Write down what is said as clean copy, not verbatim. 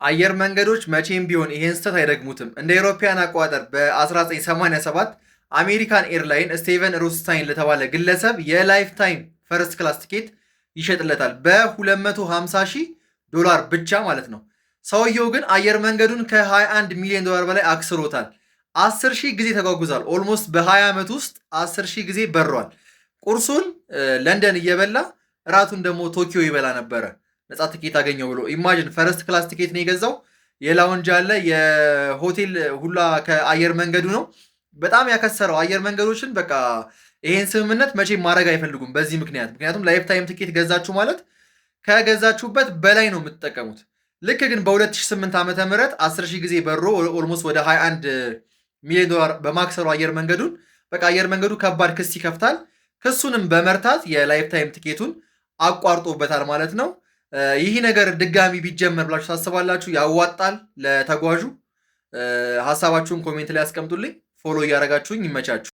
አየር መንገዶች መቼም ቢሆን ይሄን ስህተት አይደግሙትም። እንደ አውሮፓውያን አቆጣጠር በ1987 አሜሪካን ኤርላይን ስቴቨን ሮስታይን ለተባለ ግለሰብ የላይፍ ታይም ፈርስት ክላስ ቲኬት ይሸጥለታል በ250 ሺህ ዶላር ብቻ ማለት ነው። ሰውየው ግን አየር መንገዱን ከ21 ሚሊዮን ዶላር በላይ አክስሮታል። 10 ሺህ ጊዜ ተጓጉዟል። ኦልሞስት በ20 ዓመት ውስጥ 10 ሺህ ጊዜ በሯል። ቁርሱን ለንደን እየበላ እራቱን ደግሞ ቶኪዮ ይበላ ነበረ። ነፃ ትኬት አገኘው ብሎ ኢማጂን። ፈረስት ክላስ ትኬት ነው የገዛው። የላውንጅ አለ፣ የሆቴል ሁላ ከአየር መንገዱ ነው። በጣም ያከሰረው አየር መንገዶችን በቃ ይሄን ስምምነት መቼም ማድረግ አይፈልጉም በዚህ ምክንያቱም ላይፍ ታይም ትኬት ገዛችሁ ማለት ከገዛችሁበት በላይ ነው የምትጠቀሙት። ልክ ግን በ2008 ዓመተ ምህረት 10 ሺህ ጊዜ በሮ ኦልሞስት ወደ 21 ሚሊዮን ዶላር በማክሰሩ አየር መንገዱን በቃ አየር መንገዱ ከባድ ክስ ይከፍታል። ክሱንም በመርታት የላይፍ ታይም ትኬቱን አቋርጦበታል ማለት ነው። ይህ ነገር ድጋሚ ቢጀመር ብላችሁ ታስባላችሁ? ያዋጣል ለተጓዡ? ሀሳባችሁን ኮሜንት ላይ አስቀምጡልኝ። ፎሎ እያደረጋችሁኝ ይመቻችሁ።